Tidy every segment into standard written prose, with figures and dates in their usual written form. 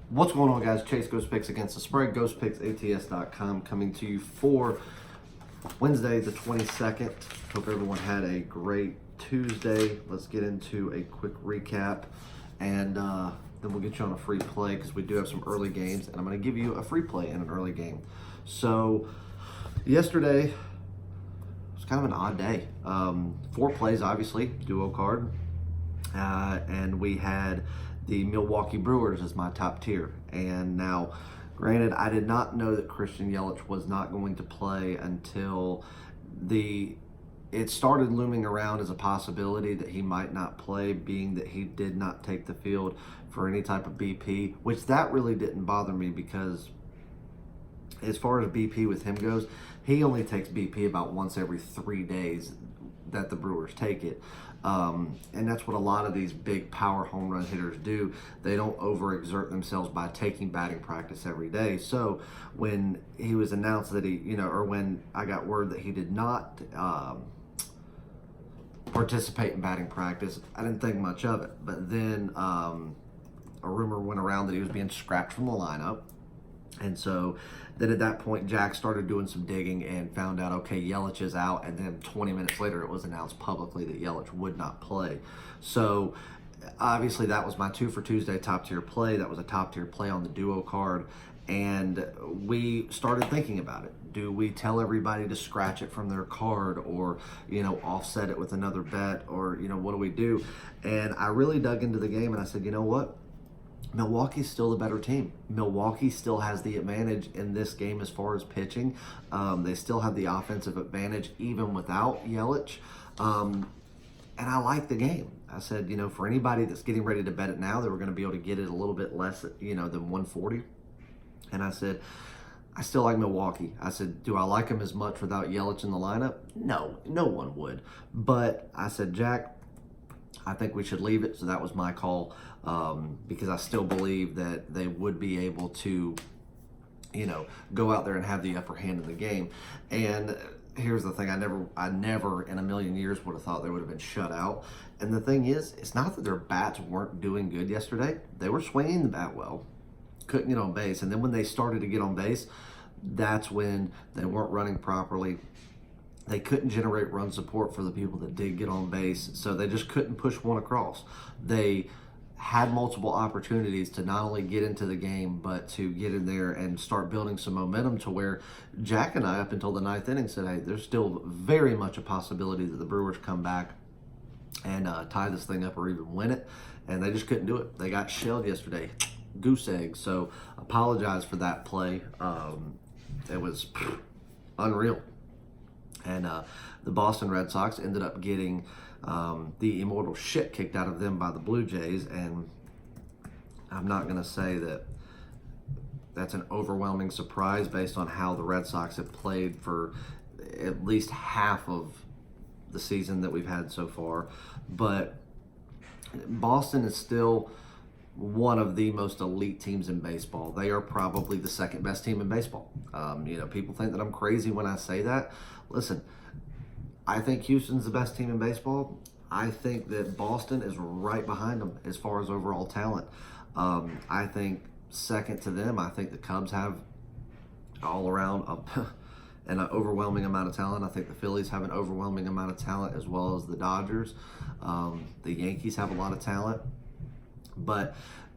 What's going on, guys? Chase Ghost Picks against the spread. GhostPicksATS.com coming to you for Wednesday, the 22nd. Hope everyone had a great Tuesday. Let's get into a quick recap, and then we'll get you on a free play because we do have some early games, and I'm going to give you a free play in an early game. So, yesterday was kind of an odd day. 4 plays, obviously, duo card, and we had the Milwaukee Brewers as my top tier. And now, granted, I did not know that Christian Yelich was not going to play until it started looming around as a possibility that he might not play, being that he did not take the field for any type of BP, which that really didn't bother me because as far as BP with him goes, he only takes BP about once every 3 days that the Brewers take it. And that's what a lot of these big power home run hitters do. They don't overexert themselves by taking batting practice every day. So when he was announced that or when I got word that he did not participate in batting practice, I didn't think much of it. But then a rumor went around that he was being scrapped from the lineup. And so then at that point, Jack started doing some digging and found out, okay, Yelich is out. And then 20 minutes later, it was announced publicly that Yelich would not play. So obviously that was my 2 for Tuesday top tier play. That was a top tier play on the duo card. And we started thinking about it. Do we tell everybody to scratch it from their card or, offset it with another bet or, what do we do? And I really dug into the game and I said, you know what? Milwaukee's still the better team. Milwaukee still has the advantage in this game as far as pitching. They still have the offensive advantage even without Yelich. And I like the game. I said, for anybody that's getting ready to bet it now, they were going to be able to get it a little bit less, than 140. And I said, I still like Milwaukee. I said, do I like them as much without Yelich in the lineup? No, no one would. But I said, Jack, I think we should leave it. So that was my call, because I still believe that they would be able to, go out there and have the upper hand in the game. And here's the thing. I never in a million years would have thought they would have been shut out. And the thing is, it's not that their bats weren't doing good yesterday. They were swinging the bat well, couldn't get on base. And then when they started to get on base, that's when they weren't running properly. They couldn't generate run support for the people that did get on base, so they just couldn't push one across. They had multiple opportunities to not only get into the game, but to get in there and start building some momentum to where Jack and I, up until the 9th inning, said, hey, there's still very much a possibility that the Brewers come back and tie this thing up or even win it, and they just couldn't do it. They got shelled yesterday, goose egg, so apologize for that play. It was unreal. And the Boston Red Sox ended up getting the immortal shit kicked out of them by the Blue Jays. And I'm not going to say that that's an overwhelming surprise based on how the Red Sox have played for at least half of the season that we've had so far. But Boston is still one of the most elite teams in baseball. They are probably the second best team in baseball. People think that I'm crazy when I say that. Listen, I think Houston's the best team in baseball. I think that Boston is right behind them as far as overall talent. I think second to them, I think the Cubs have all around an overwhelming amount of talent. I think the Phillies have an overwhelming amount of talent, as well as the Dodgers. The Yankees have a lot of talent. But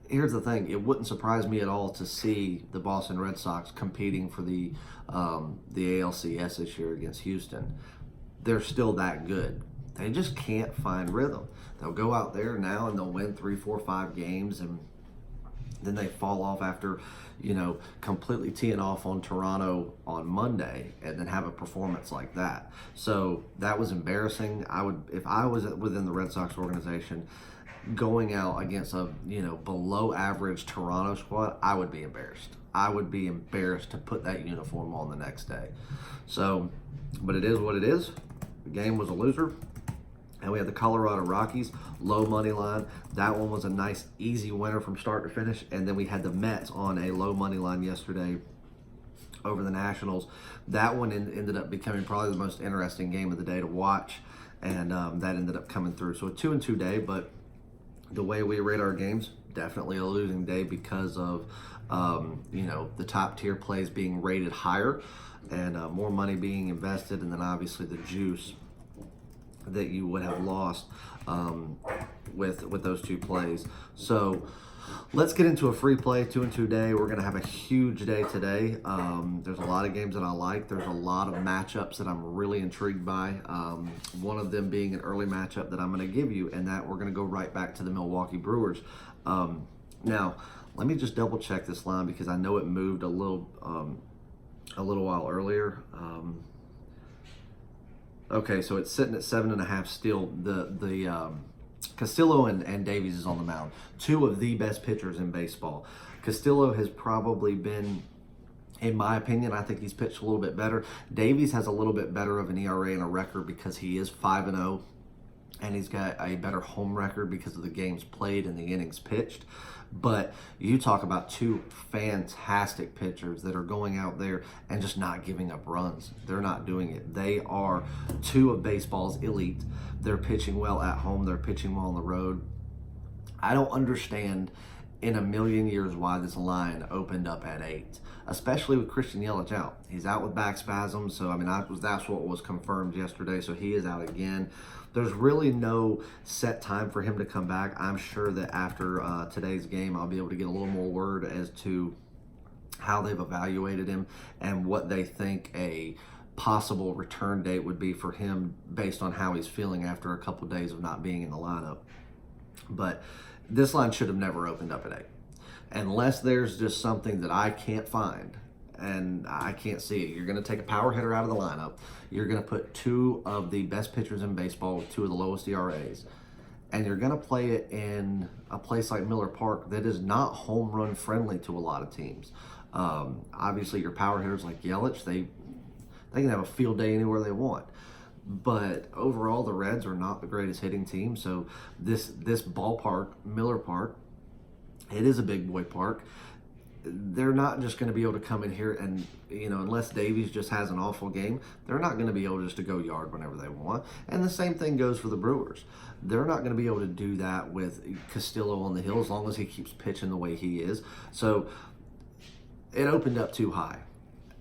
here's the thing. It wouldn't surprise me at all to see the Boston Red Sox competing for the ALCS this year against Houston. They're still that good. They just can't find rhythm. They'll go out there now and they'll win 3, 4, 5 games, and then they fall off after, completely teeing off on Toronto on Monday and then have a performance like that. So that was embarrassing. If I was within the Red Sox organization, going out against a below average Toronto squad, I would be embarrassed. I would be embarrassed to put that uniform on the next day. So, but it is what it is. The game was a loser. And we had the Colorado Rockies, low money line. That one was a nice, easy winner from start to finish. And then we had the Mets on a low money line yesterday over the Nationals. That one ended up becoming probably the most interesting game of the day to watch. And that ended up coming through. So a 2-2 day, but the way we rate our games, definitely a losing day because of the top tier plays being rated higher and more money being invested, and then obviously the juice that you would have lost with those two plays. So let's get into a free play 2-2 day. We're going to have a huge day today. There's a lot of games that I like. There's a lot of matchups that I'm really intrigued by. One of them being an early matchup that I'm going to give you, and that we're going to go right back to the Milwaukee Brewers. Now, let me just double check this line because I know it moved a little while earlier. Okay, so it's sitting at 7.5 still. The Castillo and Davies is on the mound. Two of the best pitchers in baseball. Castillo has probably been, in my opinion, I think he's pitched a little bit better. Davies has a little bit better of an ERA and a record because he is 5-0, and he's got a better home record because of the games played and the innings pitched. But you talk about two fantastic pitchers that are going out there and just not giving up runs. They're not doing it. They are two of baseball's elite. They're pitching well at home. They're pitching well on the road. I don't understand in a million years why this line opened up at 8, especially with Christian Yelich out. He's out with back spasms, so I mean that's what was confirmed yesterday, so he is out again. There's really no set time for him to come back. I'm sure that after today's game, I'll be able to get a little more word as to how they've evaluated him and what they think a possible return date would be for him based on how he's feeling after a couple days of not being in the lineup. But this line should have never opened up at 8. Unless there's just something that I can't find and I can't see it. You're going to take a power hitter out of the lineup. You're going to put two of the best pitchers in baseball with two of the lowest ERAs. And you're going to play it in a place like Miller Park that is not home run friendly to a lot of teams. Obviously, your power hitters like Yelich, they can have a field day anywhere they want. But overall, the Reds are not the greatest hitting team. So this ballpark, Miller Park, it is a big boy park. They're not just going to be able to come in here and, unless Davies just has an awful game, they're not going to be able just to go yard whenever they want. And the same thing goes for the Brewers. They're not going to be able to do that with Castillo on the hill as long as he keeps pitching the way he is. So it opened up too high.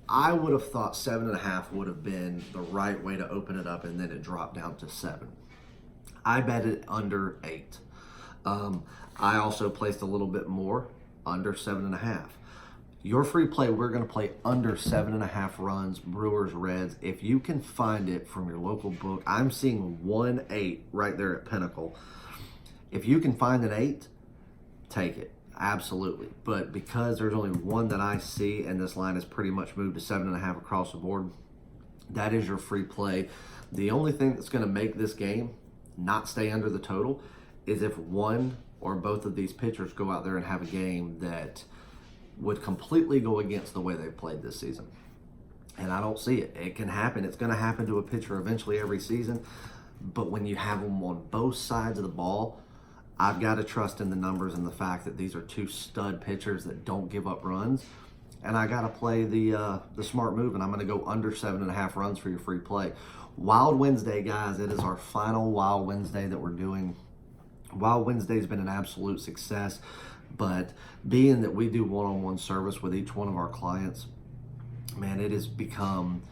I would have thought 7.5 would have been the right way to open it up, and then it dropped down to 7. I bet it under 8. I also placed a little bit more, under 7.5. Your free play, we're going to play under 7.5 runs, Brewers, Reds. If you can find it from your local book, I'm seeing 1-8 right there at Pinnacle. If you can find an 8, take it. Absolutely. But because there's only one that I see, and this line has pretty much moved to 7.5 across the board, that is your free play. The only thing that's going to make this game not stay under the total is if one or both of these pitchers go out there and have a game that would completely go against the way they've played this season. And I don't see it. It can happen. It's going to happen to a pitcher eventually every season. But when you have them on both sides of the ball, I've got to trust in the numbers and the fact that these are two stud pitchers that don't give up runs. And I got to play the smart move, and I'm going to go under 7.5 runs for your free play. Wild Wednesday, guys. It is our final Wild Wednesday that we're doing. Wild Wednesday's been an absolute success, but being that we do one-on-one service with each one of our clients, man, it has become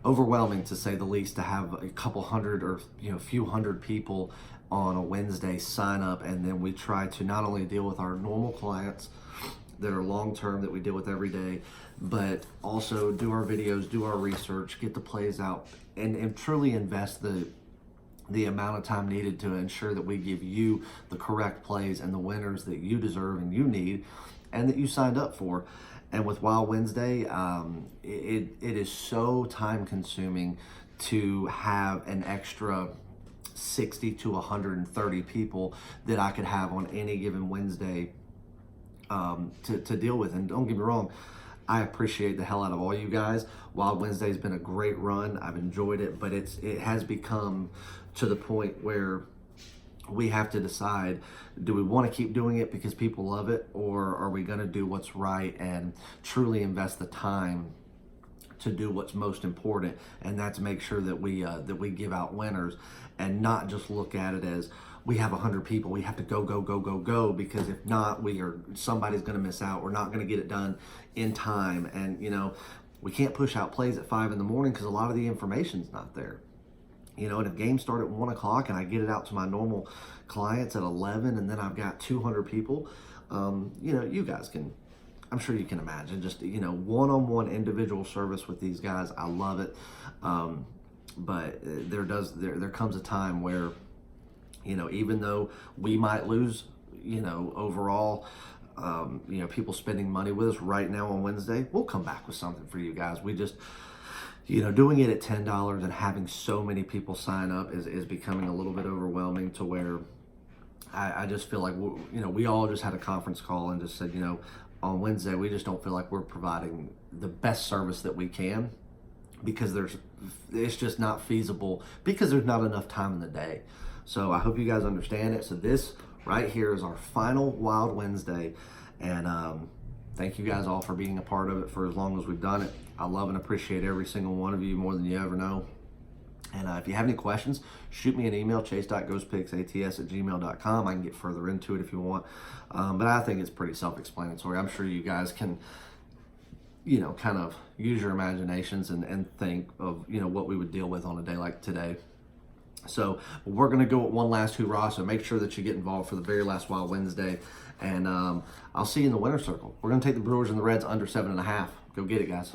overwhelming to say the least to have a couple hundred or a few hundred people on a Wednesday sign up, and then we try to not only deal with our normal clients that are long-term that we deal with every day, but also do our videos, do our research, get the plays out, and truly invest the amount of time needed to ensure that we give you the correct plays and the winners that you deserve and you need and that you signed up for. And with Wild Wednesday, it is so time consuming to have an extra 60 to 130 people that I could have on any given Wednesday to deal with. And don't get me wrong, I appreciate the hell out of all you guys. Wild Wednesday's been a great run. I've enjoyed it, but it has become to the point where we have to decide, do we want to keep doing it because people love it, or are we going to do what's right and truly invest the time to do what's most important, and that's make sure that we give out winners and not just look at it as, we have 100 people. We have to go, go, go, go, go, because if not, somebody's going to miss out. We're not going to get it done in time. And, you know, we can't push out plays at 5 in the morning because a lot of the information's not there. You know, and if games start at 1 o'clock and I get it out to my normal clients at 11, and then I've got 200 people, you know, you guys can, I'm sure you can imagine, just, you know, one-on-one individual service with these guys. I love it. But there comes a time where, you know, even though we might lose, you know, overall, you know, people spending money with us right now on Wednesday, we'll come back with something for you guys. We just, you know, doing it at $10 and having so many people sign up is becoming a little bit overwhelming, to where I just feel like, you know, we all just had a conference call and just said, you know, on Wednesday, we just don't feel like we're providing the best service that we can, because it's just not feasible, because there's not enough time in the day. So I hope you guys understand it. So this right here is our final Wild Wednesday, and thank you guys all for being a part of it for as long as we've done it. I love and appreciate every single one of you more than you ever know. And if you have any questions, shoot me an email, chase.ghostpigsats@gmail.com. I can get further into it if you want. But I think it's pretty self-explanatory. I'm sure you guys can, you know, kind of use your imaginations and think of, you know, what we would deal with on a day like today. So we're going to go with one last hoorah. So make sure that you get involved for the very last Wild Wednesday. And I'll see you in the winner's circle. We're going to take the Brewers and the Reds under 7.5. Go get it, guys.